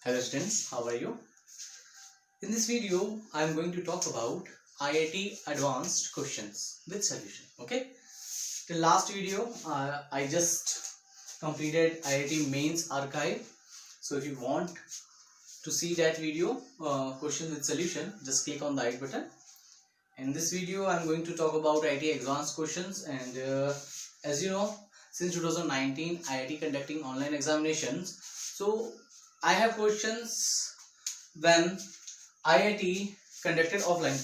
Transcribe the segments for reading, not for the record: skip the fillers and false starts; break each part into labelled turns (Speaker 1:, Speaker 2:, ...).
Speaker 1: Hello students, how are you? In this video, I am going to talk about IIT advanced questions with solution. Okay. The last video, I just completed IIT mains archive. So if you want to see that video, question with solution, just click on the I button. In this video, I am going to talk about IIT advanced questions, and as you know, since 2019, IIT conducting online examinations. So I have questions when IIT conducted offline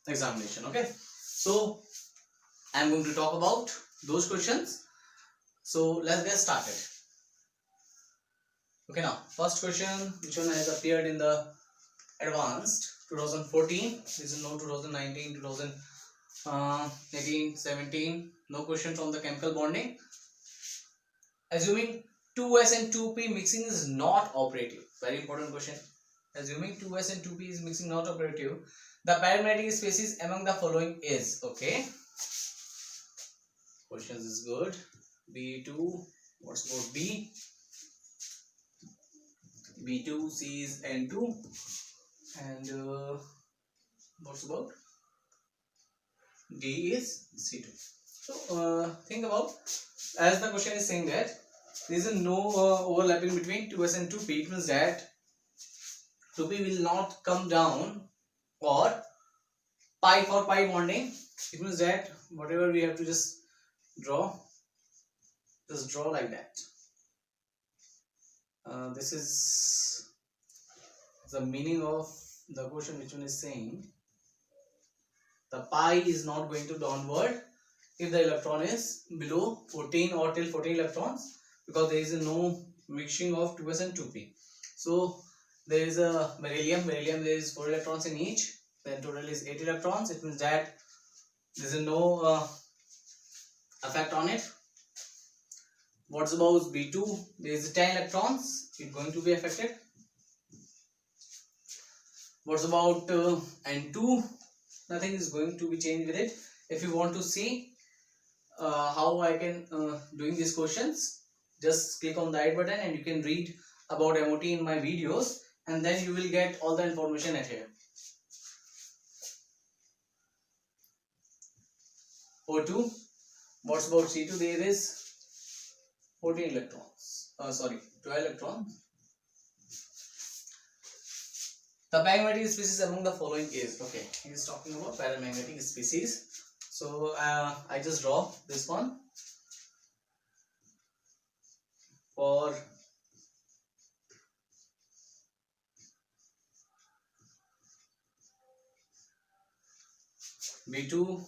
Speaker 1: examination. Okay, so I'm going to talk about those questions. So let's get started. Okay, now first question, which one has appeared in the advanced 2014. This is no 2019, 2018, 17. No question from the chemical bonding. Assuming 2s and 2p mixing is not operative. Very important question. Assuming 2s and 2p is mixing not operative, the paramagnetic species among the following is, okay, questions is good. B2, what's about B? B2, C is N2, and what's about D is C2. So think about, as the question is saying that there is no overlapping between 2s and 2p, it means that 2p will not come down, or pi for pi bonding, it means that whatever we have to just draw like that. This is the meaning of the question which one is saying the pi is not going to downward if the electron is below 14 or till 14 electrons, because there is no mixing of 2s and 2p. So there is a beryllium, there is 4 electrons in each, then total is 8 electrons. It means that there is no effect on it. What's about B2? There is 10 electrons, it's going to be affected. What's about N2? Nothing is going to be changed with it. If you want to see how I can doing these questions, just click on the right button and you can read about MOT in my videos, and then you will get all the information at here. O2, what's about C2? There is 14 electrons, 12 electrons. The paramagnetic species among the following is, okay, he is talking about paramagnetic species. So I just draw this one for B2,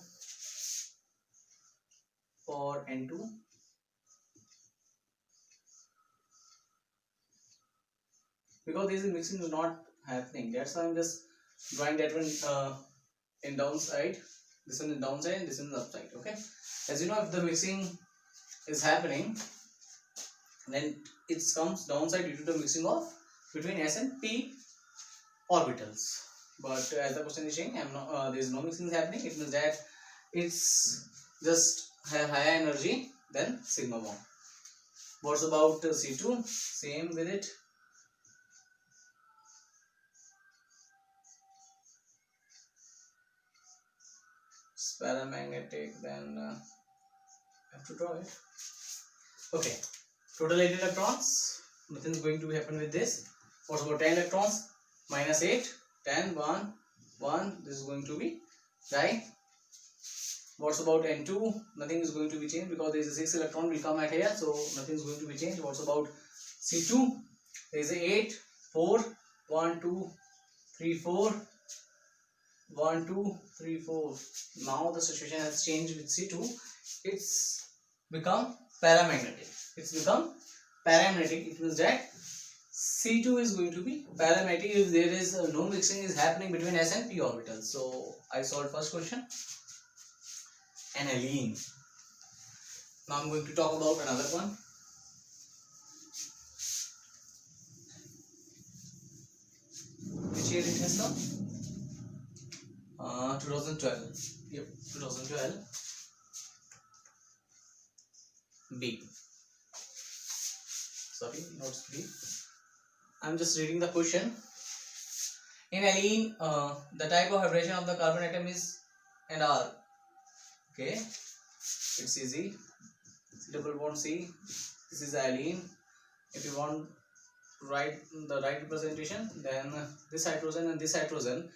Speaker 1: for N2, because this mixing is not happening, that's why I'm just drawing that one in downside, this one in downside and this one in upside. Okay, as you know, if the mixing is happening, then it comes downside due to the mixing of between S and P orbitals. But as the question is saying, there is no mixing happening, it means that it's just have higher energy than sigma bond. What's about C2? Same with it. It's paramagnetic, then I have to draw it. Okay, total 8 electrons, nothing is going to happen with this. What's about 10 electrons? Minus 8, 10, 1, 1, this is going to be right. What's about N2? Nothing is going to be changed because there is a 6 electron will come at here, so nothing is going to be changed. What's about C2? There is a 8, 4, 1, 2, 3, 4, 1, 2, 3, 4. Now the situation has changed with C2. It's become paramagnetic. It means that C2 is going to be paramagnetic if there is no mixing is happening between S and P orbitals. So I solved first question. Aniline. Now I'm going to talk about another one. Which year it has come? 2012. Yep, 2012. B. Sorry, not B. I'm just reading the question. In alene, the type of hybridization of the carbon atom is and R. Okay, it's easy. C double bond C. This is alene. If you want to write the right representation, then this hydrogen and this hydrogen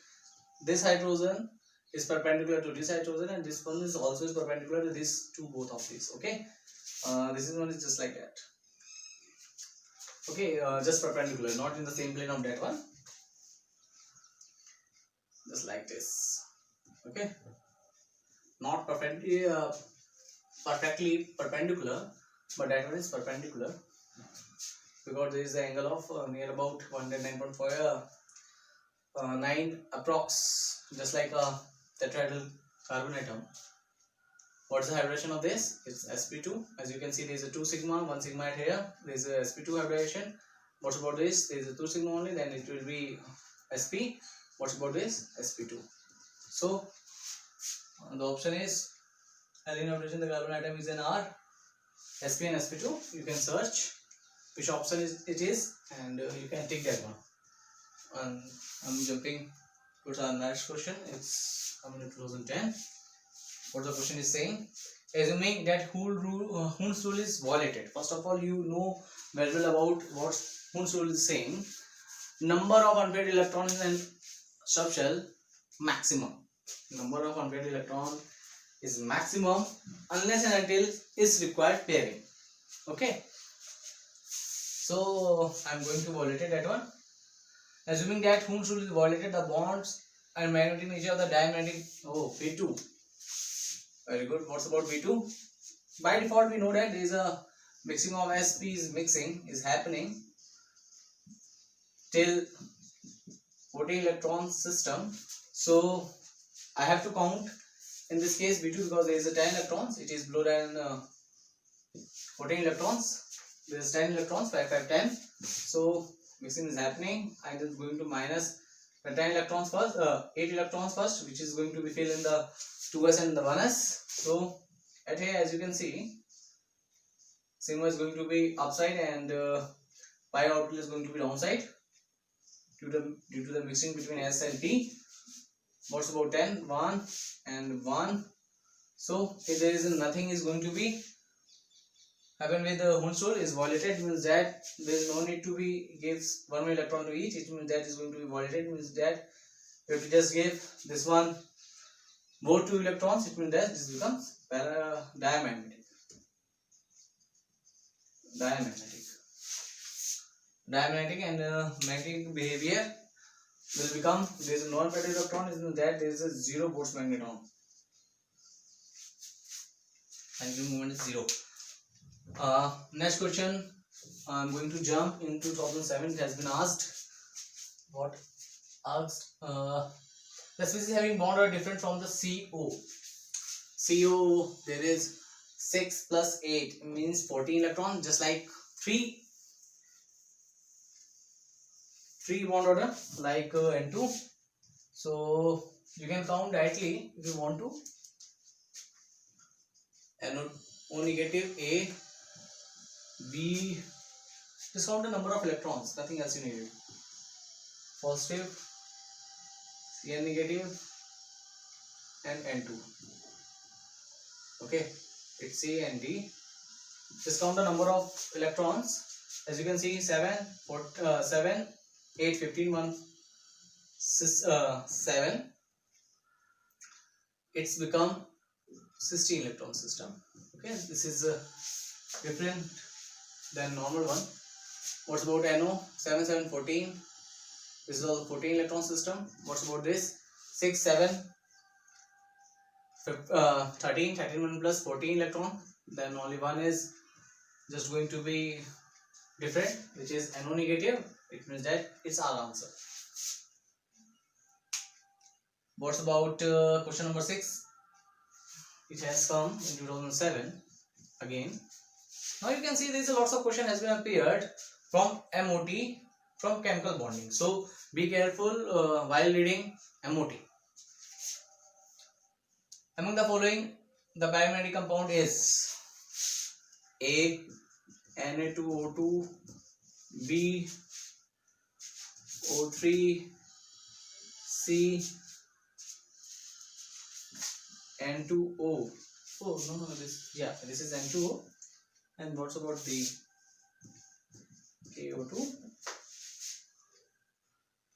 Speaker 1: is perpendicular to this hydrogen, and this one is also is perpendicular to this, to both of these. Okay, this is one is just like that. Okay, just perpendicular, not in the same plane of that one, just like this. Okay, not perfectly perpendicular, but that one is perpendicular because there is the angle of near about 109 approx, just like a tetrahedral carbon atom. What's the hybridization of this? It's sp2. As you can see, there is a 2 sigma, 1 sigma at here. There is a sp2 hybridization. What's about this? There is a 2 sigma only, then it will be sp. What's about this? sp2. So the option is alene hybridization the carbon atom is an R, sp and sp2. You can search which option it is, and you can take that one. And I'm jumping to our next question. It's coming to 2010. What the question is saying: assuming that Hund's rule is violated. First of all, you know very well about what Hund's rule is saying. Number of unpaired electrons in subshell maximum. Number of unpaired electron is maximum unless and until is required pairing. Okay. So I'm going to violate that one. Assuming that Hund's rule is violated, the bonds and magnetic nature of the diamagnetic. Oh, B2. Very good. What's about B2? By default, we know that there is a mixing of sp is happening till 14 electron system. So I have to count in this case B2 because there is a 10 electrons. It is below than 14 electrons. There is 10 electrons, 5, 5, 10. So mixing is happening. I'm just going to minus the 10 electrons first, 8 electrons first, which is going to be filled in the 2s and the 1s. So at here, as you can see, sigma is going to be upside and pi output is going to be downside due to the mixing between S and P. What's about 10? 1 and 1. So if there is nothing is going to be happen with the Hund's rule is violated, means that there is no need to be gives one more electron to each. It means that is going to be violated, means that if we just give this one more 2 electrons, it means that this becomes diamagnetic. Diamagnetic and magnetic behavior will become, there is a non-paired electron, is that there is a 0 Bose magneton. Angular moment is 0. Next question, I'm going to jump in 2007. It has been asked. What asked? The species having bond are different from the CO. CO, there is 6 plus 8 means 14 electrons, just like 3 bond order like N2. So you can count directly if you want to. O negative, A, B. Just count the number of electrons, nothing else you need. Positive, Cn negative, and N2. Okay, it's C and D. Just count the number of electrons. As you can see, 7, 8, 15, 1, 7. It's become 16 electron system. Okay, this is different than normal one. What's about NO? 7, 7, 14. This is all 14 electron system. What's about this? 6, 7, 13, 1 plus 14 electron. Then only one is just going to be different, which is NO negative. It means that it's our answer. What's about question number 6? It has come in 2007 again. Now you can see there is a lots of question has been appeared from MOT, from chemical bonding. So be careful while reading MOT. Among the following, the biomagnetic compound is A, Na2O2, B, O3 C N2O. Oh no, this is N2O. And what's about the KO2?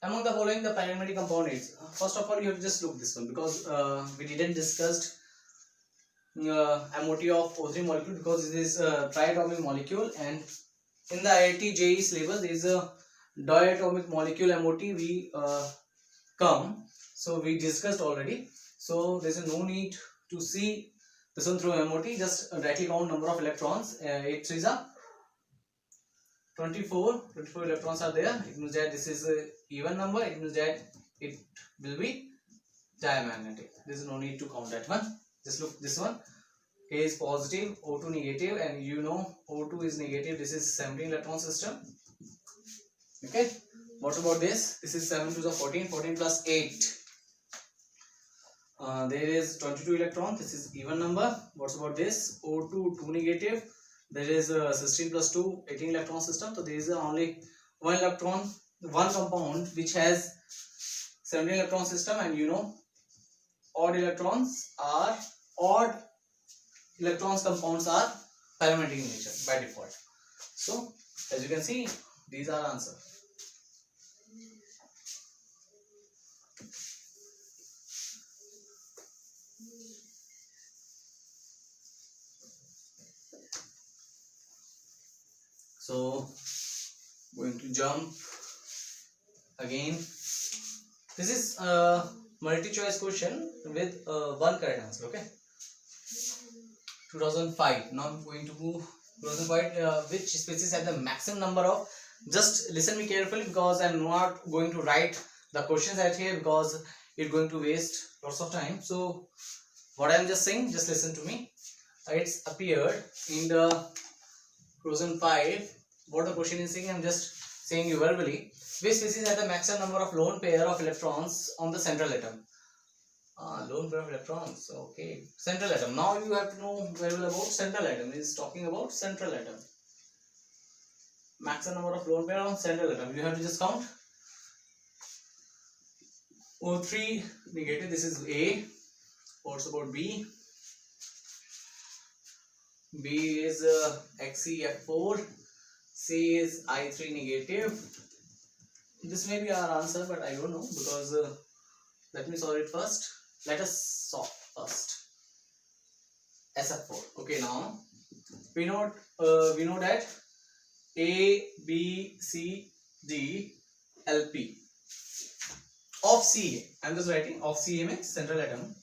Speaker 1: Among the following, the pyramidal compound is. First of all, you have to just look this one, because we didn't discuss MOT of O3 molecule, because it is a triatomic molecule, and in the IIT JEE syllabus there is a diatomic molecule MOT we come. So we discussed already. So there is no need to see this one through MOT. Just directly count number of electrons. It is a 24 electrons are there. It means that this is a even number. It means that it will be diamagnetic. There is no need to count that one. Just look this one. K is positive, O2 negative, and you know O2 is negative. This is 17 electron system. Okay. What about this? This is 7 to the 14. 14 plus 8. There is 22 electron. This is even number. What's about this? O2 2 negative. There is 16 plus 2 18 electron system. So there is only one electron, one compound which has 17 electron system, and you know odd electrons compounds are pyramidal in nature by default. So as you can see, these are answer. So going to jump again. This is a multi-choice question with one correct answer. Okay. 2005. Now I'm going to move 2005. Which species had the maximum number of? Just listen me carefully, because I'm not going to write the questions at here, because it's going to waste lots of time. So what I'm just saying, just listen to me. It's appeared in the 2005. What the question is saying, I'm just saying you verbally. Which species has the maximum number of lone pair of electrons on the central atom? Lone pair of electrons. Okay, central atom. Now you have to know very well about central atom. It is talking about central atom. Maximum number of lone pair on central atom. You have to just count. O3 negative. This is A. What's about B? B is XeF4. C is I3 negative. This may be our answer, but I don't know, because let me solve it first. Let us solve first. SF4. Okay, now we know that A, B, C, D, LP of Ca. I'm just writing of Ca means central atom.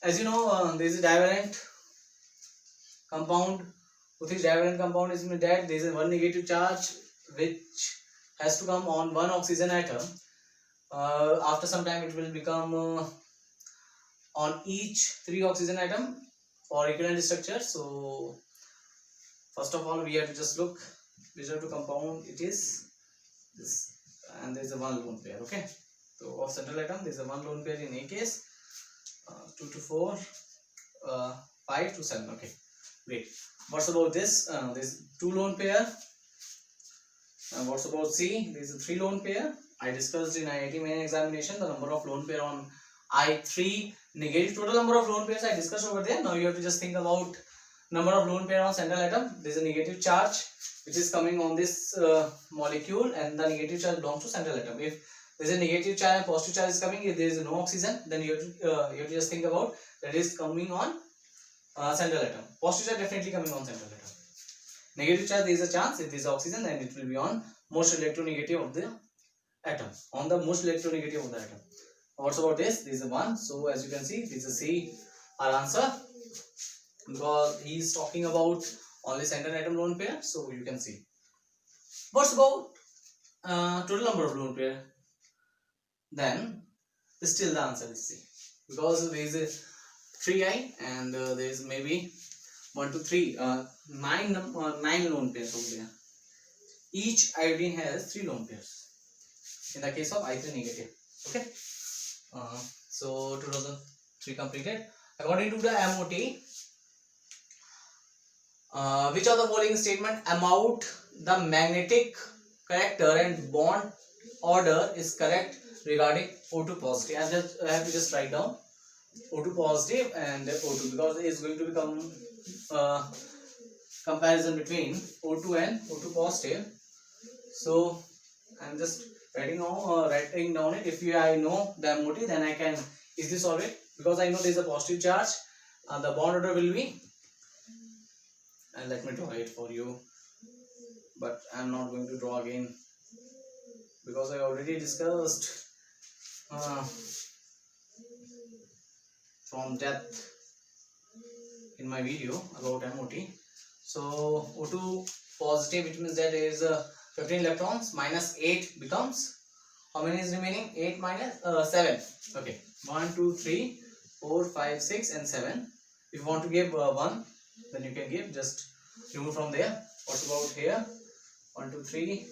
Speaker 1: As you know, there is a divalent compound. With this divalent compound is mean that there is a one negative charge which has to come on one oxygen atom. After some time it will become on each 3 oxygen atom for equivalent structure. So first of all we have to just look which of the compound it is. This, and there is a one lone pair. Okay, so of central atom there is a one lone pair in A case. 2 to 4, 5 to 7. Okay, great. What's about this? There is 2 lone pair. What's about C? There is a 3 lone pair. I discussed in IIT main examination the number of lone pair on I3 negative. Total number of lone pairs I discussed over there. Now you have to just think about number of lone pair on central atom. There is a negative charge which is coming on this molecule, and the negative charge belongs to central atom. If there is a negative charge and positive charge is coming, if there is no oxygen, then you have to just think about that is coming on central atom. Positive charge definitely coming on central atom. Negative charge, there is a chance if there is oxygen, then it will be on most electronegative of the atom. On the most electronegative of the atom. What's about this? This is a 1. So as you can see, this is C, our answer, because he is talking about only central atom lone pair. So you can see. What's about total number of lone pair? Then still the answer is C, because there is a 3i and there is maybe 1 to 3 9 lone pairs over there. Each iodine has 3 lone pairs in the case of I3 negative. Okay, so 2003 completed. According to the MOT, which of the following statement about the magnetic character and bond order is correct regarding O2 positive? I have to just write down O2 positive and O2 because it is going to become comparison between O2 and O2 positive. So I'm just writing down it. If I know the MOT, then I can easily solve it because I know there is a positive charge. The bond order will be, and let me draw it for you, but I'm not going to draw again because I already discussed from depth in my video about MOT. So O2 positive, it means that there is 15 electrons, minus 8 becomes, how many is remaining? 8 minus 7. Okay, 1 2 3 4 5 6 and 7. If you want to give 1, then you can give, just remove from there. What about here? 1 2 3,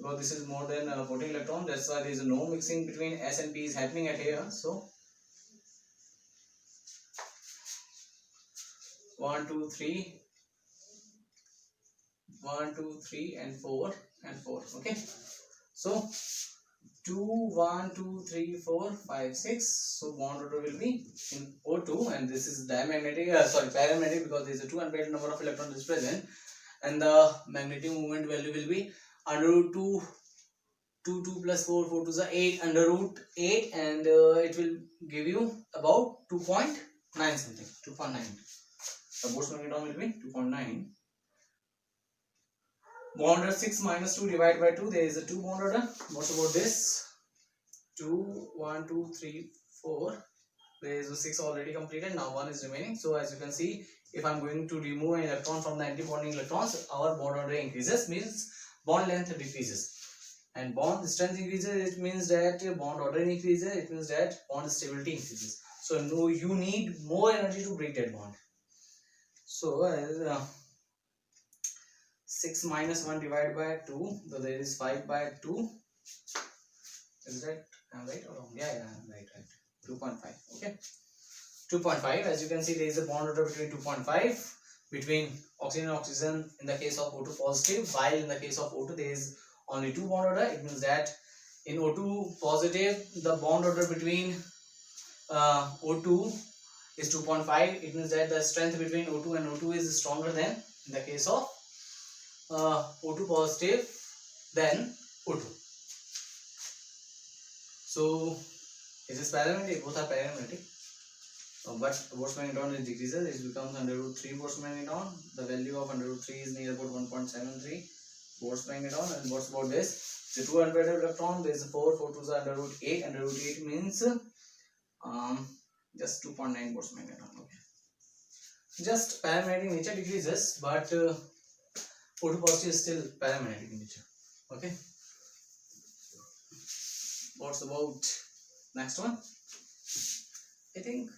Speaker 1: because this is more than 14 electrons, that's why there is no mixing between S and P is happening at here. So 1 2 3 1 2 3 and 4 and 4. Okay, so 2 1 2 3 4 5 6. So bond order will be in O2, and this is diamagnetic, paramagnetic, because there is a 2 unpaired number of electrons is present, and the magnetic moment value will be under root 2 2 plus 4 4 to the 8 under root 8, and it will give you about 2.9 something, 2.9. The Bose magneton will be 2.9. Bond order 6 minus 2 divided by 2, there is a 2 bond order. What about this? 2 1 2 3 4, there is a 6 already completed, now 1 is remaining. So as you can see, if I'm going to remove an electron from the anti-bonding electrons, our bond order increases, means bond length decreases, and bond strength increases, it means that bond order increases, it means that bond stability increases. So no, you need more energy to break that bond. So 6 minus 1 divided by 2, so there is 5 by 2. Is that I'm right or wrong? Yeah, I'm right. 2.5. Okay, 2.5. As you can see, there is a bond order between 2.5 between oxygen and oxygen in the case of O2 positive, while in the case of O2 there is only 2 bond order. It means that in O2 positive, the bond order between O2 is 2.5. It means that the strength between O2 and O2 is stronger than in the case of O2 positive than O2. So it is paramagnetic, both are paramagnetic, but Bose magneton is decreases, it becomes under root 3 Bose magneton. The value of under root 3 is near about 1.73 Bose magneton. And what's about this? The 2 unpaired electron, there is 4 to the under root 8, under root 8 means just 2.9 Bose magneton. Okay, just paramagnetic nature decreases, but O2 positive is still paramagnetic in nature. Okay, what's about next one? I think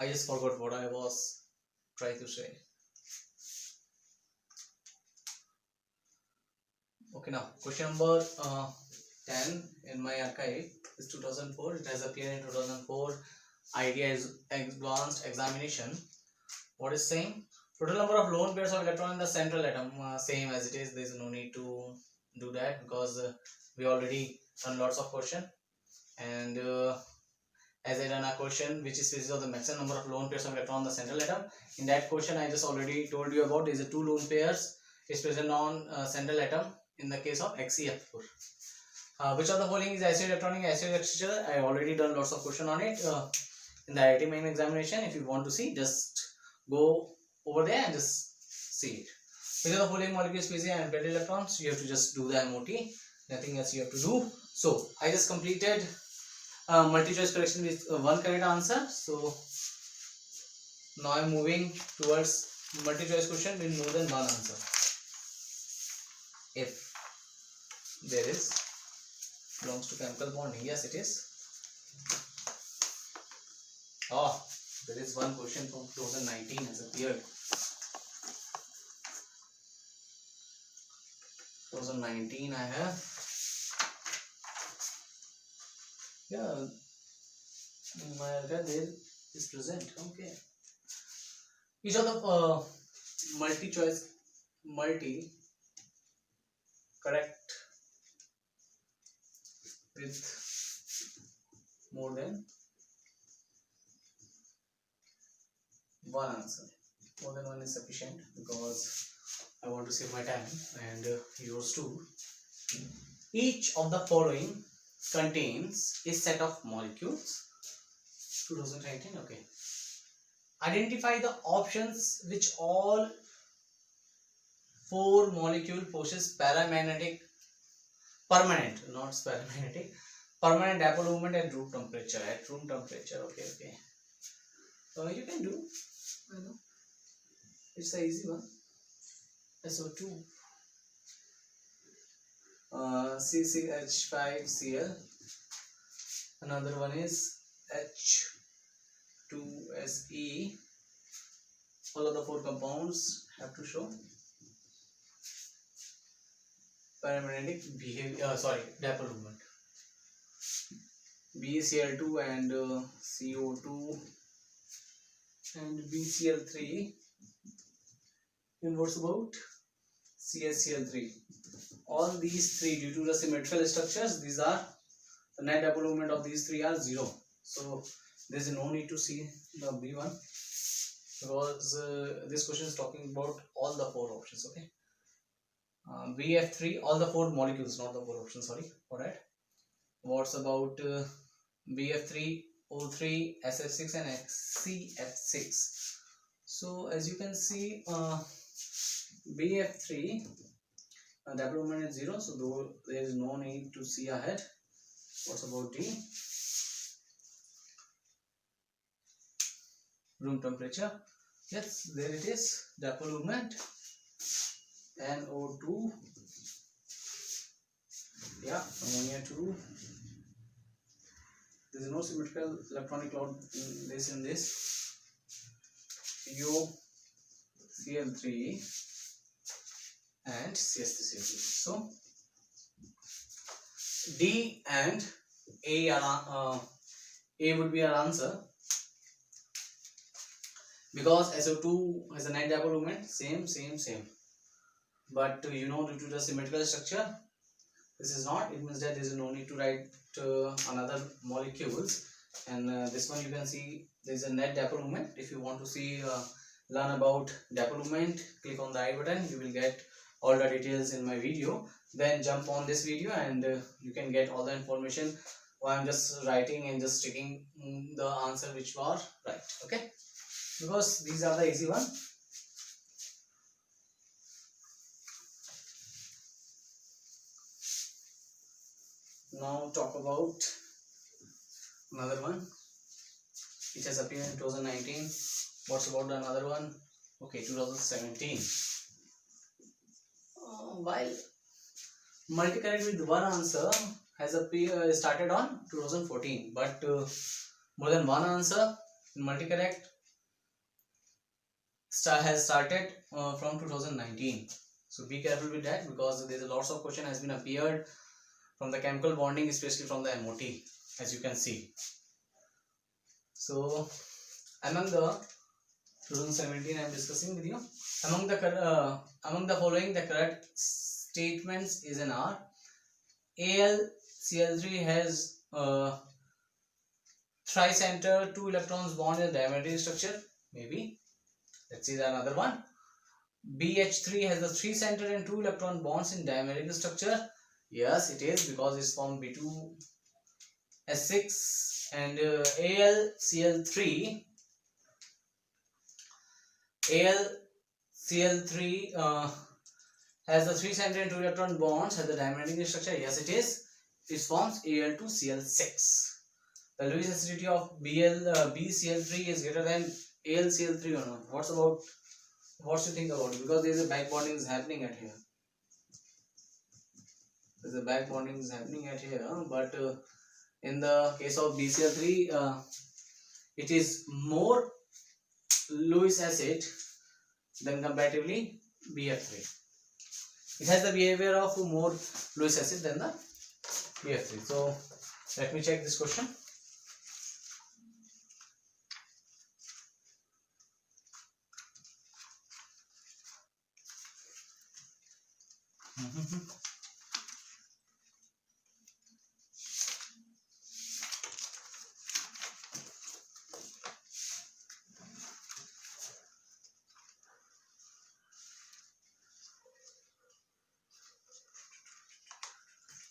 Speaker 1: I just forgot what I was trying to say. Okay, now question number 10 in my archive is 2004. It has appeared in 2004 IIT advanced examination. What is saying? Total number of lone pairs of electron in the central atom, same as it is. There is no need to do that because we already done lots of question, and as I done a question which is basis of the maximum number of lone pairs of electron in the central atom. In that question I just already told you about, there is a 2 lone pairs is present on central atom in the case of XeF4. Which of the following is acid electronic acid exchange? I already done lots of question on it in the IIT main examination. If you want to see, just go over there and just see it. Which of the following molecule species and unpaired electrons? You have to just do the MOT, nothing else you have to do. So I just completed multi-choice correction with one correct answer. So now I'm moving towards multi-choice question with more than one answer. If there is belongs to chemical bonding, yes it is. Oh, there is one question from 2019 has appeared. 2019 I have. Yeah, my there is present. Okay. Each of the multi correct with more than one answer. More than one is sufficient because I want to save my time and yours too. Each of the following contains a set of molecules. 2019. Okay. Identify the options which all four molecule possess permanent dipole movement at room temperature. Okay. You can do. I know. It's the easy one. SO2. CCH5Cl. Another one is H2SE. All of the four compounds have to show paramagnetic behavior. Dipole movement. BeCl2 and CO2 and BCl3. And what's about CaCl3? All these three, due to the symmetrical structures, these are the net dipole moment of these three are 0. So there is no need to see the B1 because this question is talking about all the four options. Okay. BF3, all the four molecules, not the four options. Sorry for that. What's about BF3, O3, SF6 and CF6? So as you can see, BF3 dipole moment is 0, so there is no need to see ahead. What's about D? Room temperature. Yes, there it is. Dipole moment. NO2. Yeah, ammonia 2. There is no symmetrical electronic cloud in this. UCl3 and CH3CL3. So D and A are A would be our answer because SO2 has a net dipole moment, same. But due to the symmetrical structure, this is not. It means that there is no need to write another molecules. And this one you can see there is a net dipole moment. If you want to see learn about dipole moment, click on the I button. You will get all the details in my video. Then jump on this video and you can get all the information. I'm just writing and just checking the answer which was right. Okay, because these are the easy one. Now talk about another one which has appeared in 2019. What's about another one? Okay, 2017. While multi-correct with one answer has started on 2014, but more than one answer in multi-correct has started from 2019. So be careful with that because there's a lots of question has been appeared from the chemical bonding, especially from the MOT, as you can see. So among the 2017 I am discussing with you. Among the following, the correct statements is an R. AlCl3 has tri-center 2 electrons bond in diametric structure. Maybe. Let's see the another one. BH3 has the 3 center and 2 electron bonds in diametric structure. Yes, it is because it's from B2S6 and AlCl3 has the 3 center and 2 electron bonds at the diametric structure. Yes, it is. It forms Al2Cl6. The Lewis acidity of BCl3 is greater than AlCl3 or not? What you think about it? Because there is a back bonding is happening at here. There's a back bonding is happening at here, but in the case of BCl3, it is more Lewis acid than comparatively BF3. It has the behavior of more Lewis acid than the BF3. So let me check this question.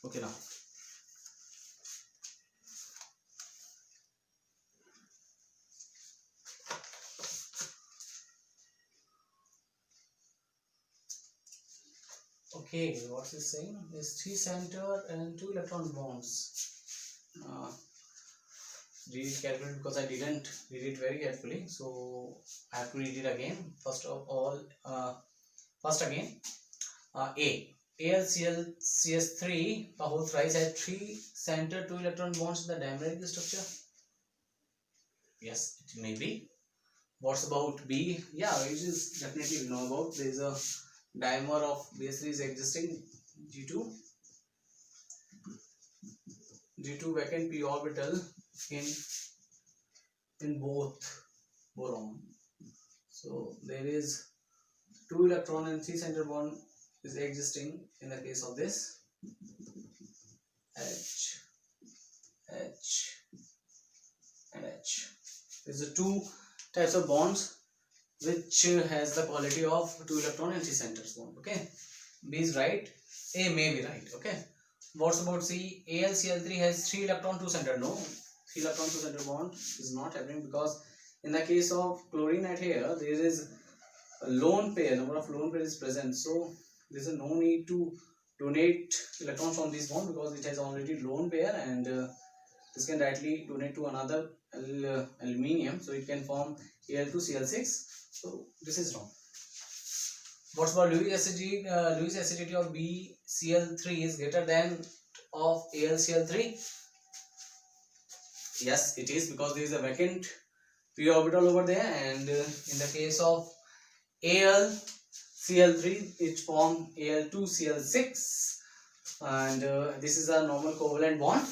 Speaker 1: Okay, now okay, what is saying is 3 center and 2 electron bonds. Read it carefully because I didn't read it very carefully, so I have to read it again. First of all, first again, A. AlClCS3 the whole thrice has 3 center 2 electron bonds in the dimeric structure. Yes, it may be. What's about B? Yeah, it is definitely we know about. There is a dimer of BS3 is existing due to vacant p orbital in both boron. So there is 2 electron and 3 center bond is existing in the case of this H and H. These are two types of bonds which has the quality of 2 electron and 3 centers bond. Okay, B is right, A may be right. Okay, what's about C? AlCl3 has 3 electron 2 center. No, 3 electron 2 center bond is not happening because in the case of chlorine at here there is a lone pair, number of lone pair is present, so there is no need to donate electrons from this bond because it has already lone pair, and this can directly donate to another aluminium, so it can form Al2Cl6. So this is wrong. What's about Lewis acidity? Lewis acidity of BCl3 is greater than of AlCl3. Yes, it is, because there is a vacant p orbital over there, and in the case of AlCl3 it forms Al2Cl6, and this is a normal covalent bond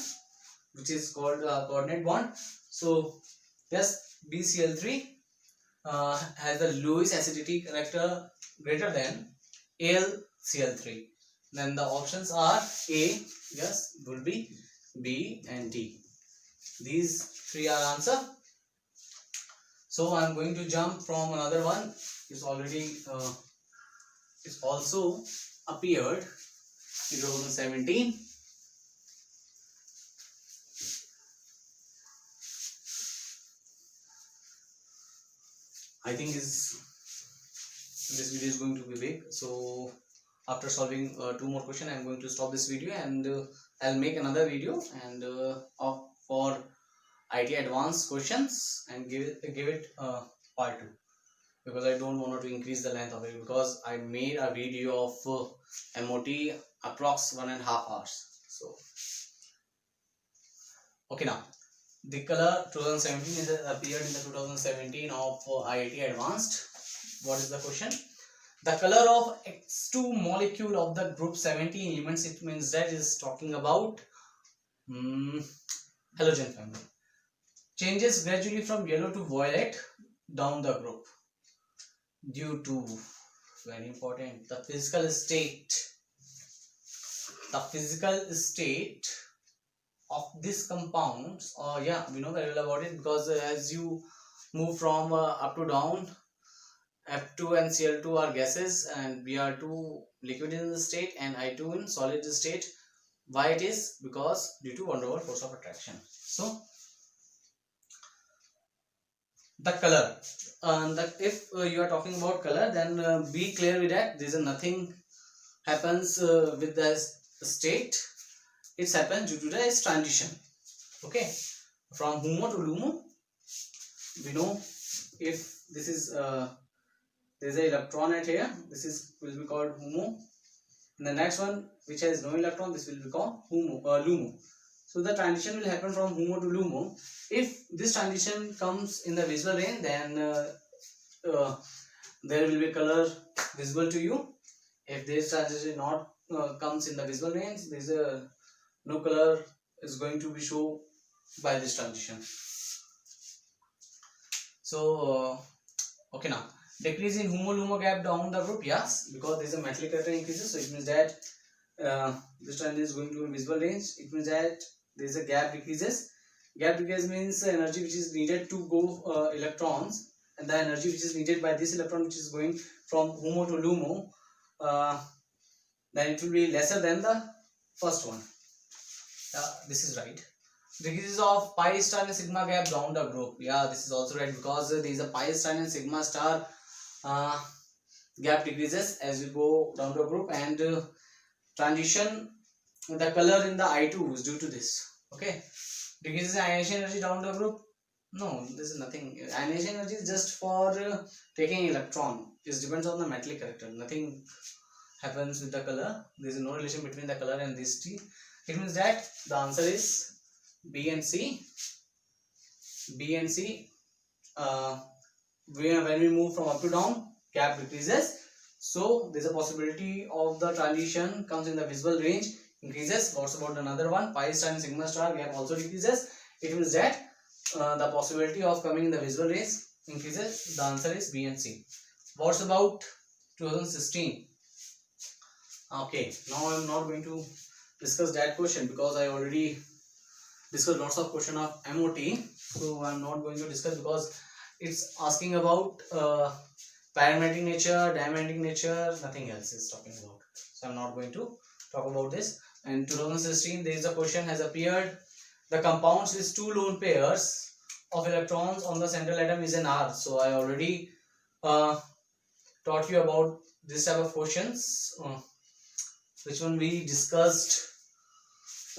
Speaker 1: which is called coordinate bond. So yes, BCl3 has the Lewis acidity character greater than AlCl3. Then the options are A, yes, will be B and D. These three are answer. So I am going to jump from another one. It's already it's also appeared in 2017. I think this video is going to be big, so after solving 2 more questions I am going to stop this video, and I'll make another video and for IT advanced questions and give it part 2, because I don't want to increase the length of it, because I made a video of MOT approx 1.5 hours. So okay, now the color 2017 is appeared in the 2017 of IIT Advanced. What is the question? The color of X2 molecule of the group 17 elements, it means that is talking about halogen family, changes gradually from yellow to violet down the group due to, very important, the physical state of these compounds. Yeah, we know very well about it, because as you move from up to down, F2 and Cl2 are gases and Br2 liquid in the state and I2 in solid state. Why it is? Because due to van der Waals force of attraction. So the color, if you are talking about color, then be clear with that there is nothing happens with the state. It happens due to the transition. Okay, from HOMO to LUMO. We know if this is there is an electron at here, this will be called HOMO, and the next one which has no electron, this will be called LUMO. So the transition will happen from HOMO to LUMO. If this transition comes in the visual range, then there will be color visible to you. If this transition not comes in the visual range, there is no color is going to be shown by this transition. So okay, now Decrease in HOMO-LUMO gap down the group, yes, because there is a metallic character increases, so it means that this transition is going to a visible range. It means that there is a gap decreases. Gap decrease means energy which is needed to go electrons, and the energy which is needed by this electron which is going from HOMO to LUMO, then it will be lesser than the first one. This is right. Decreases of pi star and sigma gap down the group. Yeah, this is also right, because there is a pi star and sigma star gap decreases as we go down the group, and transition, the color in the I2 is due to this. Okay, decreases in ionization energy down the group. No, this is nothing. Ionization energy is just for taking electron. It depends on the metallic character. Nothing happens with the color. There is no relation between the color and this T. It means that the answer is B and C. B and C. When we move from up to down, gap decreases. So there is a possibility of the transition comes in the visible range, increases. What's about another one? Pi star and sigma star gap also decreases. It means that the possibility of coming in the visible range increases. The answer is B and C. What's about 2016? Okay, now I am not going to discuss that question because I already discussed lots of question of MOT. So I am not going to discuss because it's asking about paramagnetic nature, diamagnetic nature, nothing else is talking about. So I am not going to talk about this. And 2016 there is a question has appeared. The compounds with two lone pairs of electrons on the central atom is an R. So I already taught you about this type of questions, which one we discussed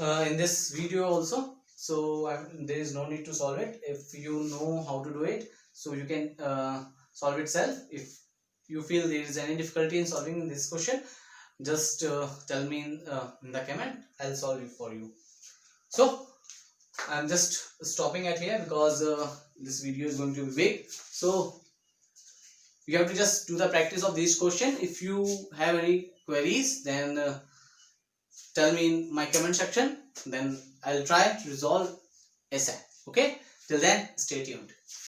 Speaker 1: in this video also. So there is no need to solve it if you know how to do it. So you can solve itself. If you feel there is any difficulty in solving this question, just tell me in the comment. I'll solve it for you. So I'm just stopping at here because this video is going to be big. So you have to just do the practice of this question. If you have any queries, then tell me in my comment section. Then I'll try to resolve ASAP. Okay? Till then, stay tuned.